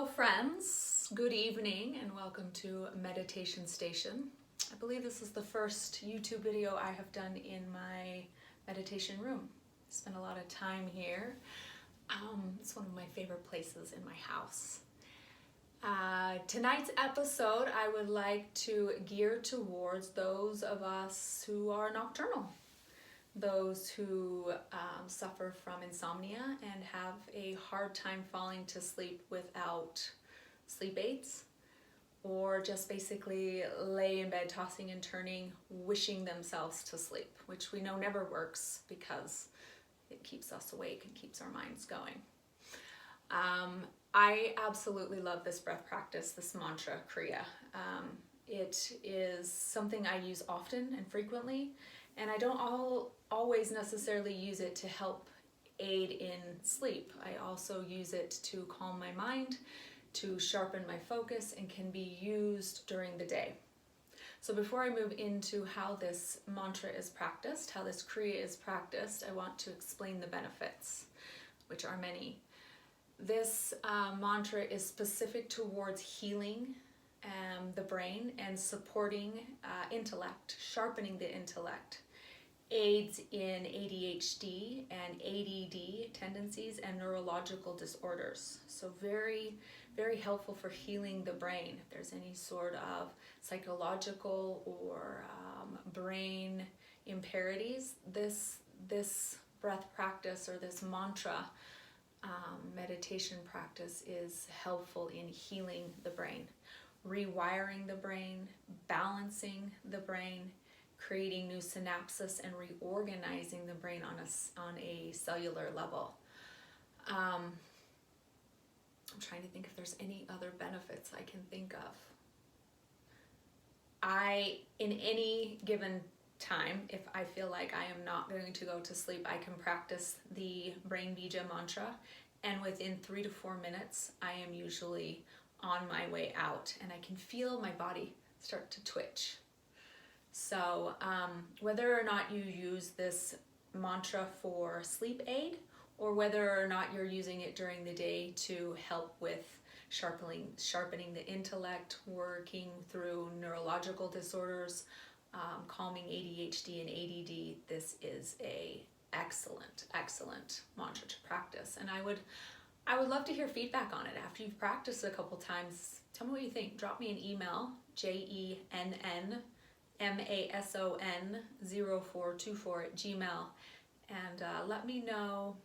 Hello friends, good evening and welcome to Meditation Station. I believe this is the first YouTube video I have done in my meditation room. I spend a lot of time here. It's one of my favorite places in my house. Tonight's episode I would like to gear towards those of us who are nocturnal. Those who suffer from insomnia and have a hard time falling to sleep without sleep aids, or just basically lay in bed tossing and turning, wishing themselves to sleep, which we know never works because it keeps us awake and keeps our minds going. I absolutely love this breath practice, this Mantra Kriya. It is something I use often and frequently, and I don't always necessarily use it to help aid in sleep. I also use it to calm my mind, to sharpen my focus, and can be used during the day. So before I move into how this mantra is practiced, how this Kriya is practiced, I want to explain the benefits, which are many. This mantra is specific towards healing the brain and supporting intellect, sharpening the intellect, aids in ADHD and ADD tendencies and neurological disorders. So very, very helpful for healing the brain. If there's any sort of psychological or brain impurities, this breath practice or this mantra meditation practice is helpful in healing the brain, rewiring the brain, balancing the brain, creating new synapses, and reorganizing the brain on a cellular level. I'm trying to think if there's any other benefits I can think of. In any given time, if I feel like I am not going to go to sleep, I can practice the brain Bija mantra, and within 3 to 4 minutes, I am usually on my way out, and I can feel my body start to twitch. So whether or not you use this mantra for sleep aid, or whether or not you're using it during the day to help with sharpening the intellect, working through neurological disorders, calming ADHD and ADD, this is a excellent mantra to practice. And I would love to hear feedback on it after you've practiced a couple times. Tell me what you think. Drop me an email, JENNMASON0424@gmail, and let me know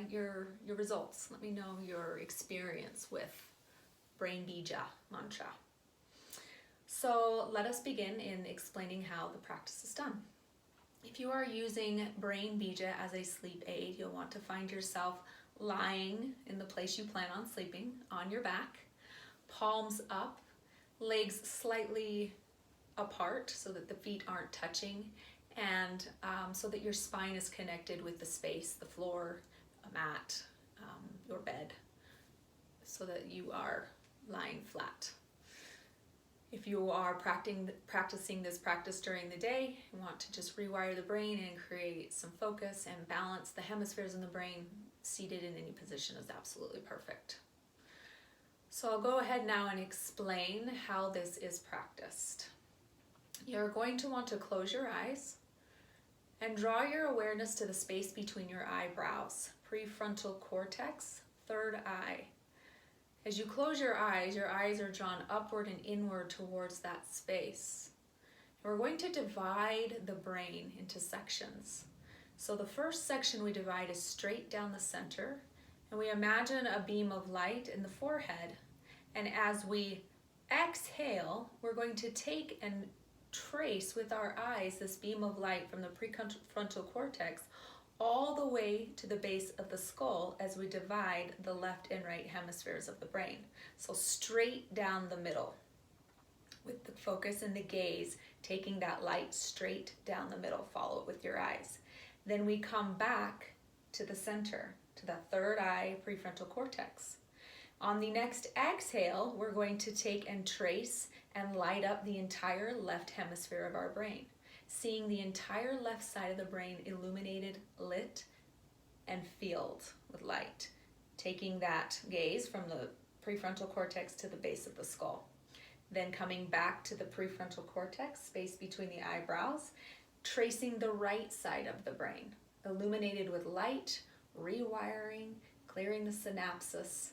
your results. Let me know your experience with brain Bija mantra. So let us begin in explaining how the practice is done. If you are using brain Bija as a sleep aid, you'll want to find yourself lying in the place you plan on sleeping, on your back, palms up, legs slightly apart so that the feet aren't touching, and so that your spine is connected with the space, the floor, a mat, your bed, so that you are lying flat. If you are practicing this practice during the day, you want to just rewire the brain and create some focus and balance the hemispheres in the brain, seated in any position is absolutely perfect. So I'll go ahead now and explain how this is practiced. You're going to want to close your eyes and draw your awareness to the space between your eyebrows, prefrontal cortex, third eye. As you close your eyes are drawn upward and inward towards that space. We're going to divide the brain into sections. So the first section we divide is straight down the center, and we imagine a beam of light in the forehead. And as we exhale, we're going to take and trace with our eyes this beam of light from the prefrontal cortex all the way to the base of the skull as we divide the left and right hemispheres of the brain. So straight down the middle, with the focus and the gaze, taking that light straight down the middle. Follow it with your eyes. Then we come back to the center, to the third eye prefrontal cortex. On the next exhale, we're going to take and trace and light up the entire left hemisphere of our brain, seeing the entire left side of the brain illuminated, lit, and filled with light. taking that gaze from the prefrontal cortex to the base of the skull. Then coming back to the prefrontal cortex, space between the eyebrows, tracing the right side of the brain, illuminated with light, rewiring, clearing the synapses,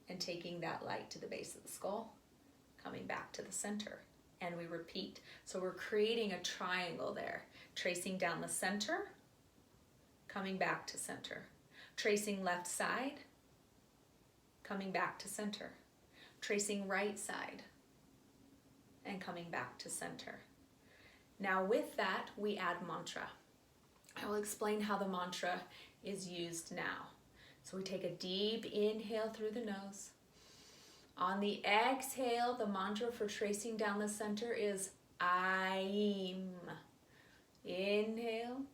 and taking that light to the base of the skull, coming back to the center. And we repeat. So we're creating a triangle there, tracing down the center, coming back to center. Tracing left side, coming back to center. Tracing right side, and coming back to center. Now with that, we add mantra. I will explain how the mantra is used now. So we take a deep inhale through the nose. On the exhale, the mantra for tracing down the center is Aim. Inhale.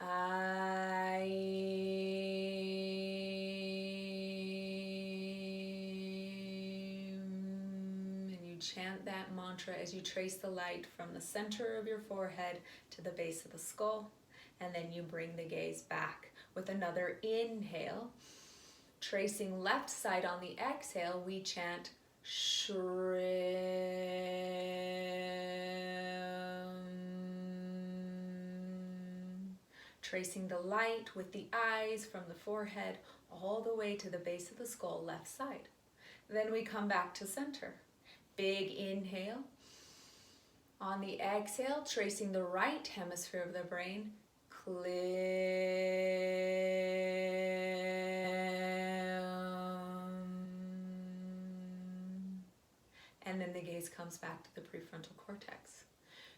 Aim. And you chant that mantra as you trace the light from the center of your forehead to the base of the skull. And then you bring the gaze back with another inhale. Tracing left side on the exhale, we chant Shrim. Tracing the light with the eyes from the forehead all the way to the base of the skull, left side. Then we come back to center. Big inhale. On the exhale, tracing the right hemisphere of the brain, and then the gaze comes back to the prefrontal cortex.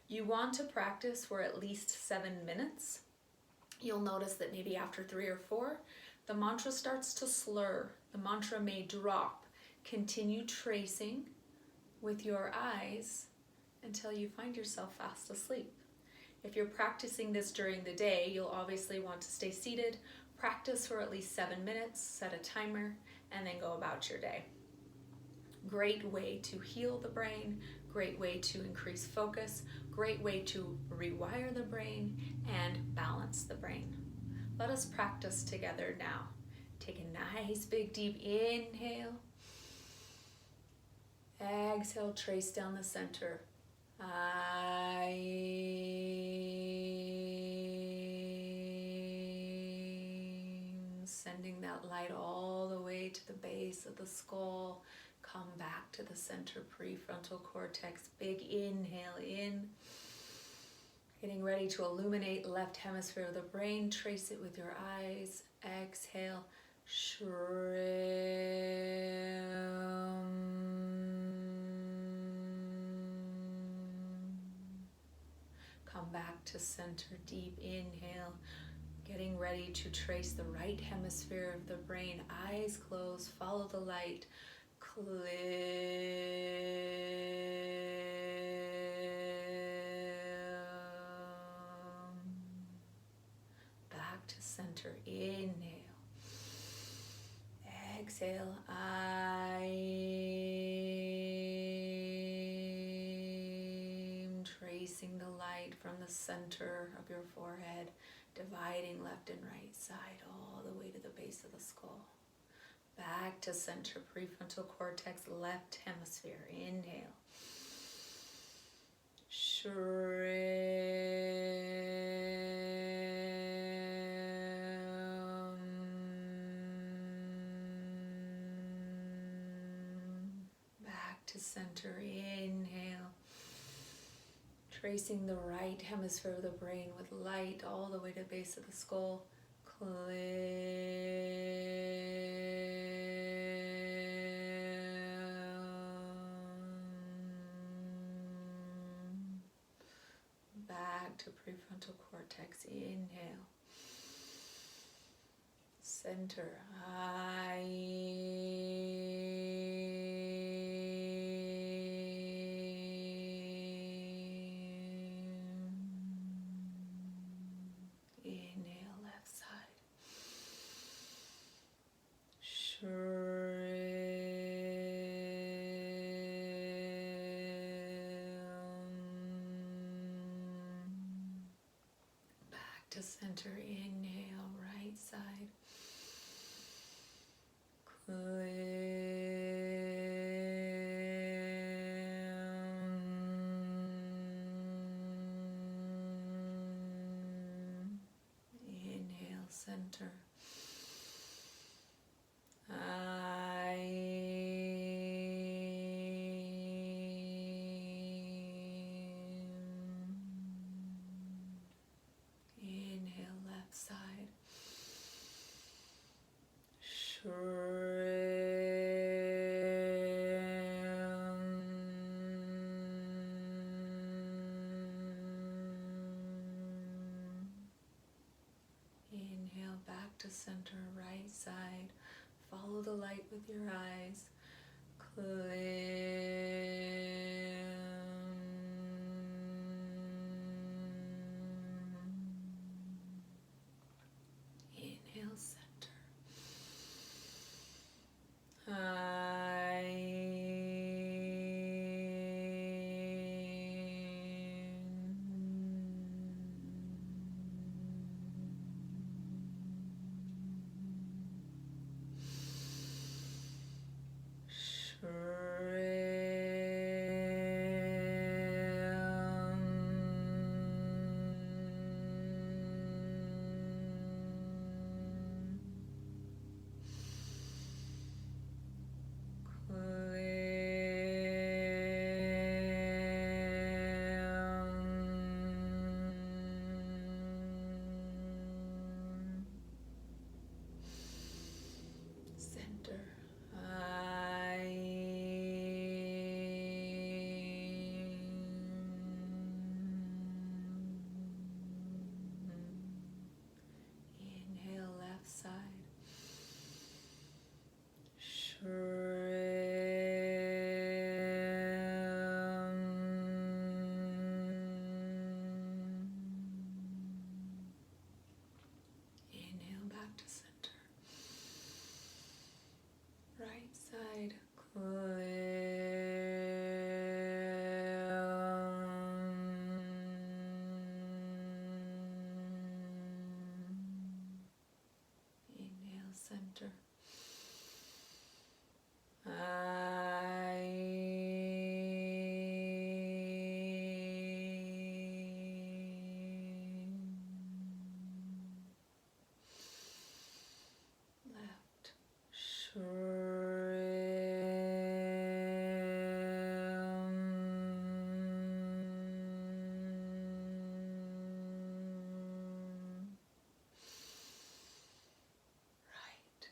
You want to practice for at least 7 minutes. You'll notice that maybe after 3 or 4, the mantra starts to slur. The mantra may drop. Continue tracing with your eyes until you find yourself fast asleep. If you're practicing this during the day, you'll obviously want to stay seated, practice for at least 7 minutes, set a timer, and then go about your day. Great way to heal the brain, great way to increase focus, great way to rewire the brain and balance the brain. Let us practice together now. Take a nice big deep inhale. Exhale, trace down the center. Sending that light all the way to the base of the skull. Come back to the center, prefrontal cortex. Big inhale in. Getting ready to illuminate left hemisphere of the brain. Trace it with your eyes. Exhale. Come back to center, deep inhale. Getting ready to trace the right hemisphere of the brain. Eyes closed, follow the light. Clear. Back to center, inhale. Exhale, I'm tracing the light from the center of your forehead, dividing left and right side all the way to the base of the skull. Back to center, prefrontal cortex, left hemisphere. Inhale. Back to center. Inhale. Tracing the right hemisphere of the brain with light all the way to the base of the skull. Back to prefrontal cortex. Inhale. Center. Inhale, left side. Back to center. Inhale, right side. center. Inhale, left side. Inhale, back to center, right side. Follow the light with your eyes. Inhale, center. Center. Inhale, left side. Inhale, back to center. Right side. Inhale, center. Left. Right.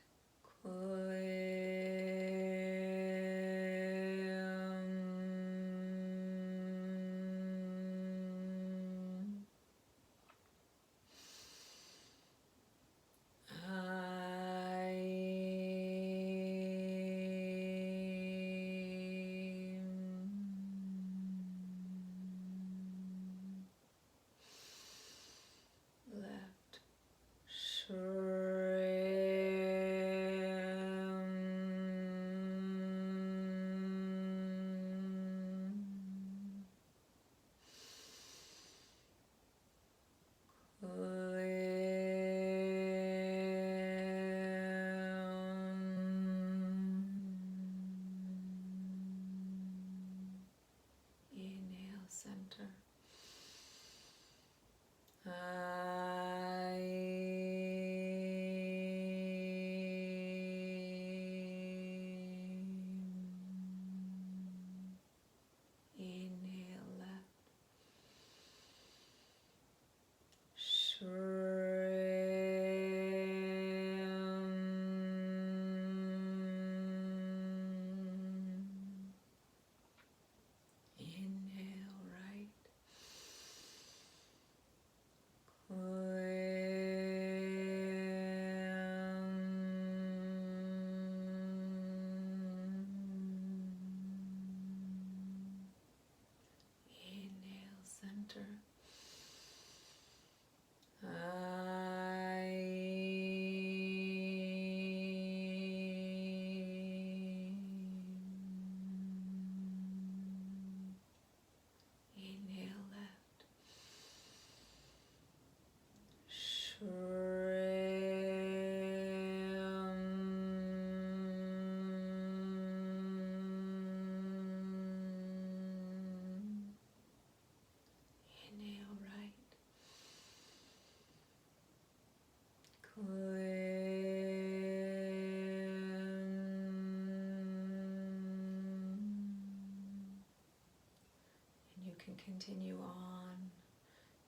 continue on.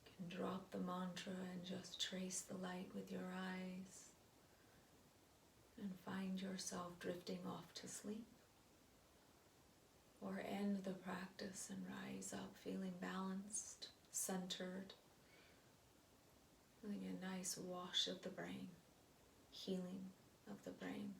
You can drop the mantra and just trace the light with your eyes and find yourself drifting off to sleep. Or end the practice and rise up feeling balanced, centered, feeling a nice wash of the brain, healing of the brain.